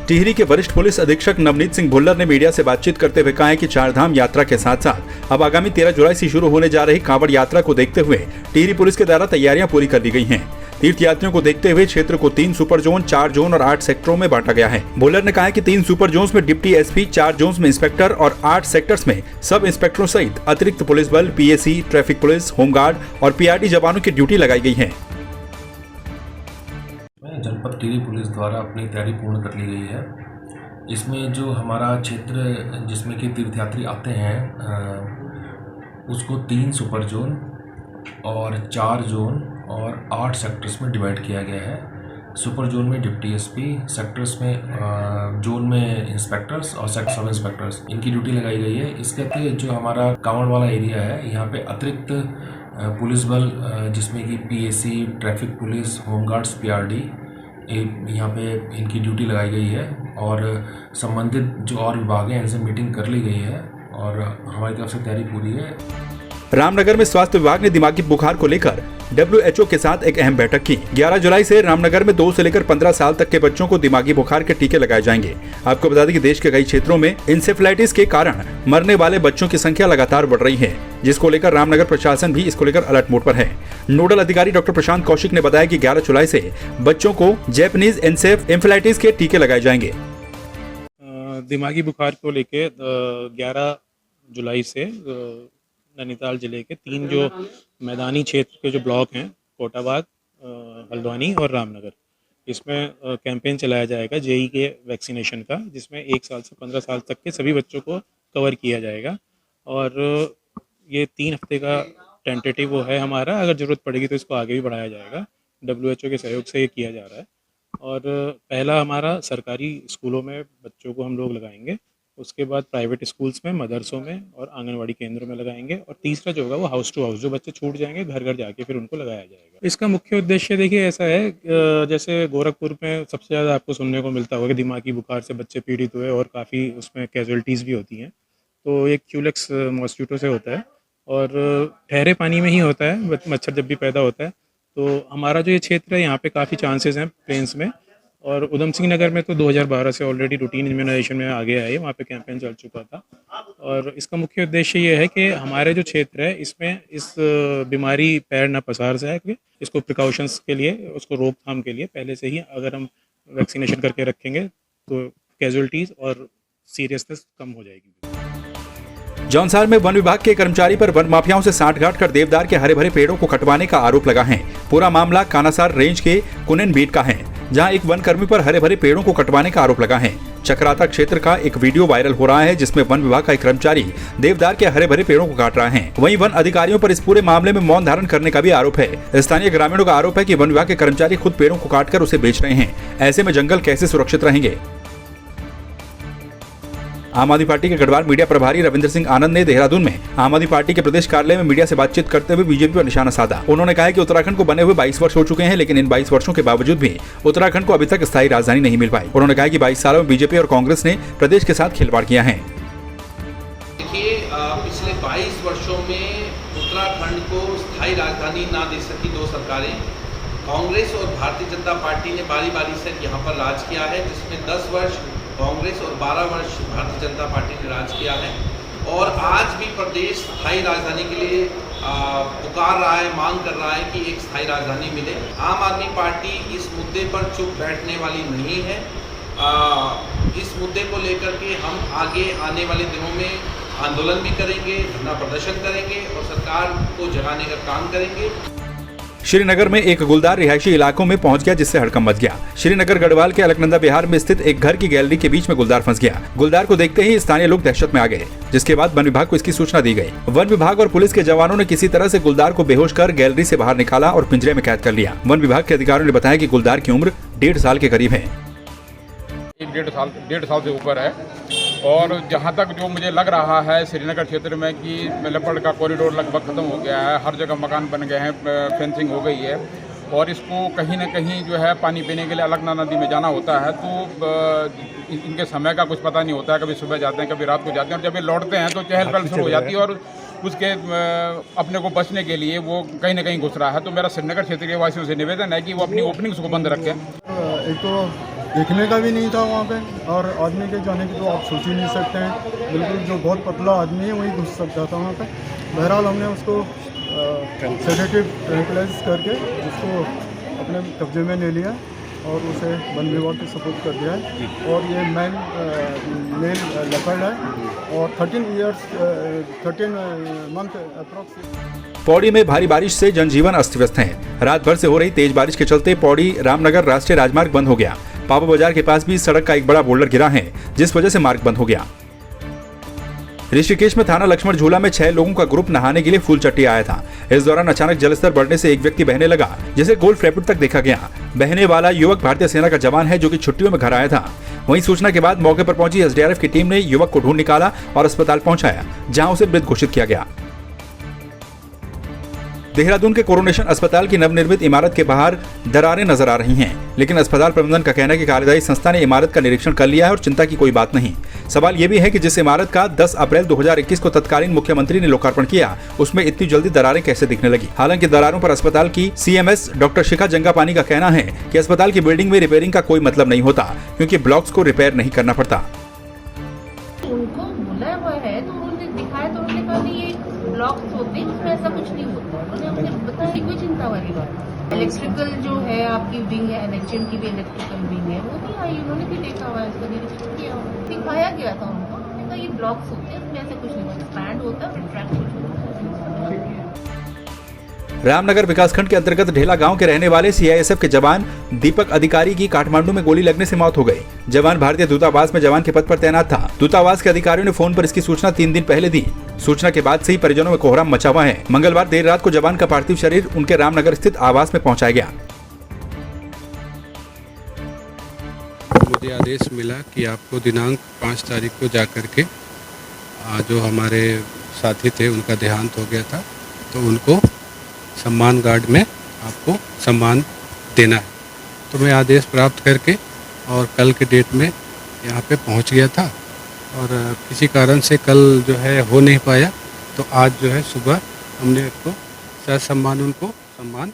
टिहरी के वरिष्ठ पुलिस अधीक्षक नवनीत सिंह भुल्लर ने मीडिया से बातचीत करते हुए कहा है कि चारधाम यात्रा के साथ साथ अब आगामी 13 जुलाई से शुरू होने जा रही कांवड़ यात्रा को देखते हुए टिहरी पुलिस के द्वारा तैयारियां पूरी कर ली गई हैं। तीर्थयात्रियों को देखते हुए क्षेत्र को 3 सुपर जोन, 4 जोन और 8 सेक्टरों में बांटा गया है। भुल्लर ने कहा कि 3 सुपर जोन में डिप्टी एसपी, 4 जोन में इंस्पेक्टर और 8 सेक्टर्स में सब इंस्पेक्टरों सहित अतिरिक्त पुलिस बल, पीएसी, ट्रैफिक पुलिस, होमगार्ड और पीआरडी जवानों की ड्यूटी लगाई गई है। जनपद टिहरी पुलिस द्वारा अपनी तैयारी पूर्ण कर ली गई है। इसमें जो हमारा क्षेत्र जिसमें कि तीर्थयात्री आते हैं उसको 3 सुपर जोन और 4 जोन और 8 सेक्टर्स में डिवाइड किया गया है। सुपर जोन में डिप्टी एसपी, सेक्टर्स में जोन में इंस्पेक्टर्स और सब इंस्पेक्टर्स, इनकी ड्यूटी लगाई गई है। इसके अतिरिक्त जो हमारा कांवड़ वाला एरिया है यहाँ पे अतिरिक्त पुलिस बल जिसमें कि PAC, traffic police, home guards, PRD, यहाँ पे इनकी ड्यूटी लगाई गई है और संबंधित जो और विभाग हैं इनसे मीटिंग कर ली गई है और हमारी तरफ से तैयारी पूरी है। रामनगर में स्वास्थ्य विभाग ने दिमागी बुखार को लेकर WHO के साथ एक अहम बैठक की। 11 जुलाई से रामनगर में 2 से लेकर 15 साल तक के बच्चों को दिमागी बुखार के टीके लगाए जाएंगे। आपको बता दें कि देश के कई क्षेत्रों में इंसेफ्लाइटिस के कारण मरने वाले बच्चों की संख्या लगातार बढ़ रही है, जिसको लेकर रामनगर प्रशासन भी इसको लेकर अलर्ट मोड पर है। नोडल अधिकारी डॉक्टर प्रशांत कौशिक ने बताया कि 11 जुलाई से बच्चों को जैपनीज इंसेफ्लाइटिस के टीके लगाए जाएंगे। दिमागी बुखार को लेकर 11 जुलाई से नैनीताल जिले के 3 जो मैदानी क्षेत्र के जो ब्लॉक हैं, कोटाबाग, हल्द्वानी और रामनगर, इसमें कैंपेन चलाया जाएगा जेई के वैक्सीनेशन का, जिसमें 1 साल से 15 साल तक के सभी बच्चों को कवर किया जाएगा। और ये 3 हफ्ते का टेंटेटिव वो है हमारा, अगर ज़रूरत पड़ेगी तो इसको आगे भी बढ़ाया जाएगा। WHO के सहयोग से ये किया जा रहा है। और पहला हमारा सरकारी स्कूलों में बच्चों को हम लोग लगाएंगे, उसके बाद प्राइवेट स्कूल्स में, मदरसों में और आंगनवाड़ी केंद्रों में लगाएंगे, और तीसरा जो होगा वो हाउस टू हाउस, जो बच्चे छूट जाएंगे घर घर जाके फिर उनको लगाया जाएगा। इसका मुख्य उद्देश्य देखिए ऐसा है, जैसे गोरखपुर में सबसे ज़्यादा आपको सुनने को मिलता होगा कि दिमागी बुखार से बच्चे पीड़ित हुए और काफ़ी उसमें कैजुअलिटीज़ भी होती हैं। तो एक क्यूलेक्स मॉस्किटो से होता है और ठहरे पानी में ही होता है मच्छर जब भी पैदा होता है। तो हमारा जो ये क्षेत्र है यहाँ पे काफ़ी चांसेस हैं प्लेन्स में, और उधम सिंह नगर में तो 2012 से ऑलरेडी रूटीन इम्यूनाइजेशन में आगे आए, वहाँ पे कैंपेन चल चुका था। और इसका मुख्य उद्देश्य ये है कि हमारे जो क्षेत्र है इसमें इस बीमारी पैर न पसार जाए, इसको प्रिकॉशंस के लिए, उसको रोकथाम के लिए पहले से ही अगर हम वैक्सीनेशन करके रखेंगे तो कैजुअलिटीज़ और सीरियसनेस कम हो जाएगी। जौनसार में वन विभाग के कर्मचारी पर वन माफियाओं से सांठगांठ कर देवदार के हरे भरे पेड़ों को कटवाने का आरोप लगा है। पूरा मामला कानासार रेंज के कुनन बीट का है, जहां एक वन कर्मी पर हरे भरे पेड़ों को कटवाने का आरोप लगा है। चक्राता क्षेत्र का एक वीडियो वायरल हो रहा है जिसमें वन विभाग का एक कर्मचारी देवदार के हरे भरे पेड़ों को काट रहा है। वहीं वन अधिकारियों पर इस पूरे मामले में मौन धारण करने का भी आरोप है। स्थानीय ग्रामीणों का आरोप है कि वन विभाग के कर्मचारी खुद पेड़ों को काटकर उसे बेच रहे हैं। ऐसे में जंगल कैसे सुरक्षित रहेंगे? आम आदमी पार्टी के गढ़वाल मीडिया प्रभारी रविंद्र सिंह आनंद ने देहरादून में आम आदमी पार्टी के प्रदेश कार्यालय में मीडिया से बातचीत करते हुए बीजेपी पर निशाना साधा। उन्होंने कहा कि उत्तराखंड को बने हुए 22 वर्ष हो चुके हैं, लेकिन इन 22 वर्षों के बावजूद भी उत्तराखंड को अभी तक स्थायी राजधानी नहीं मिल पाई। उन्होंने कहा कि 22 सालों में बीजेपी और कांग्रेस ने प्रदेश के साथ खिलवाड़ किया है। देखिए, पिछले 22 वर्षों में उत्तराखंड को स्थायी राजधानी ना दे सकी 2 सरकारें, कांग्रेस और भारतीय जनता पार्टी ने बारी बारी से यहाँ पर राज किया है, जिसमें 10 वर्ष कांग्रेस और 12 वर्ष भारतीय जनता पार्टी ने राज किया है। और आज भी प्रदेश स्थायी राजधानी के लिए पुकार रहा है, मांग कर रहा है कि एक स्थायी राजधानी मिले। आम आदमी पार्टी इस मुद्दे पर चुप बैठने वाली नहीं है। इस मुद्दे को लेकर के हम आगे आने वाले दिनों में आंदोलन भी करेंगे, धरना प्रदर्शन करेंगे और सरकार को जगाने का काम करेंगे। श्रीनगर में एक गुलदार रिहायशी इलाकों में पहुंच गया, जिससे हड़कंप मच गया। श्रीनगर गढ़वाल के अलकनंदा बिहार में स्थित एक घर की गैलरी के बीच में गुलदार फंस गया। गुलदार को देखते ही स्थानीय लोग दहशत में आ गए, जिसके बाद वन विभाग को इसकी सूचना दी गई। वन विभाग और पुलिस के जवानों ने किसी तरह से गुलदार को बेहोश कर गैलरी से बाहर निकाला और पिंजरे में कैद कर लिया। वन विभाग के अधिकारियों ने बताया कि गुलदार की उम्र 1.5 साल के करीब है। 1.5 साल से ऊपर है। और जहाँ तक जो मुझे लग रहा है श्रीनगर क्षेत्र में कि लेपर्ड का कॉरिडोर लगभग ख़त्म हो गया है, हर जगह मकान बन गए हैं, फेंसिंग हो गई है और इसको कहीं न कहीं जो है पानी पीने के लिए अलकनंदा नदी में जाना होता है। तो इनके समय का कुछ पता नहीं होता है, कभी सुबह जाते हैं, कभी रात को जाते हैं, और जब ये लौटते हैं तो चहल पहल शुरू हो जाती है और उसके अपने को बचने के लिए वो कहीं ना कहीं घुस रहा है। तो मेरा श्रीनगर क्षेत्र के वासियों से निवेदन है कि वो अपनी ओपनिंग्स को बंद रखें। एक तो देखने का भी नहीं था वहाँ पे, और आदमी के जाने की तो आप सोच ही नहीं सकते हैं। बिल्कुल जो बहुत पतला आदमी है वही घुस सकता था वहाँ पे। बहरहाल हमने उसको सेडेटिव ट्रैंक्विलाइज करके उसको अपने कब्जे में ले लिया और उसे वन विभाग को सपोर्ट कर दिया है। और ये मेल लेपर्ड है और 13 मंथ अप्रॉक्स। पौड़ी में भारी बारिश से जनजीवन अस्त व्यस्त है। रात भर से हो रही तेज बारिश के चलते पौड़ी रामनगर राष्ट्रीय राजमार्ग बंद हो गया। पापा बाजार के पास भी सड़क का एक बड़ा बोल्डर गिरा है, जिस वजह से मार्ग बंद हो गया। ऋषिकेश में थाना लक्ष्मण झूला में 6 लोगों का ग्रुप नहाने के लिए फूलचट्टी आया था। इस दौरान अचानक जलस्तर बढ़ने से एक व्यक्ति बहने लगा, जिसे गोल्फ रैपिड तक देखा गया। बहने वाला युवक भारतीय सेना का जवान है, जो कि छुट्टियों में घर आया था। वहीं सूचना के बाद मौके पर पहुंची एसडीआरएफ की टीम ने युवक को ढूंढ निकाला और अस्पताल पहुंचाया, जहां उसे मृत घोषित किया गया। देहरादून के कोरोनेशन अस्पताल की नवनिर्मित इमारत के बाहर दरारें नजर आ रही हैं, लेकिन अस्पताल प्रबंधन का कहना है कि कार्यदायी संस्था ने इमारत का निरीक्षण कर लिया है और चिंता की कोई बात नहीं। सवाल ये भी है कि जिस इमारत का 10 अप्रैल 2021 को तत्कालीन मुख्यमंत्री ने लोकार्पण किया, उसमें इतनी जल्दी दरारें कैसे दिखने लगी। हालांकि दरारों पर अस्पताल की CMS डॉक्टर शिखा जंगापानी का कहना है कि अस्पताल की बिल्डिंग में रिपेयरिंग का कोई मतलब नहीं होता, क्योंकि ब्लॉक्स को रिपेयर नहीं करना पड़ता। उनको बोला हुआ है तो उन्होंने दिखाया, तो उन्होंने कहा नहीं ये ब्लॉक्स होते हैं, उसमें ऐसा कुछ नहीं होता। उन्होंने हमने बताया कोई चिंता वाली बात। इलेक्ट्रिकल जो है आपकी विंग है, NHM की भी इलेक्ट्रिकल विंग है, वो भी आई, उन्होंने भी देखा हुआ है, उसका निरीक्षण किया हुआ है, दिखाया गया था उनको। उन्होंने कहा ये ब्लॉक्स होते हैं, उसमें ऐसा कुछ नहीं होता, स्टैंड होता है, ट्रैक कुछ होता है। रामनगर विकासखंड के अंतर्गत ढेला गांव के रहने वाले CISF के जवान दीपक अधिकारी की काठमांडू में गोली लगने से मौत हो गई। जवान भारतीय दूतावास में जवान के पद पर तैनात था। दूतावास के अधिकारियों ने फोन पर इसकी सूचना 3 दिन पहले दी। सूचना के बाद से ही परिजनों में कोहराम मचा हुआ है। मंगलवार देर रात को जवान का पार्थिव शरीर उनके रामनगर स्थित आवास में पहुंचाया गया। मुझे आदेश मिला कि आपको दिनांक 5 तारीख को जाकर के जो हमारे साथी थे उनका देहांत हो गया था, तो उनको सम्मान गार्ड में आपको सम्मान देना है। तो मैं आदेश प्राप्त करके और कल के डेट में यहाँ पे पहुँच गया था, और किसी कारण से कल जो है हो नहीं पाया, तो आज जो है सुबह हमने उसको ससम्मान उनको सम्मान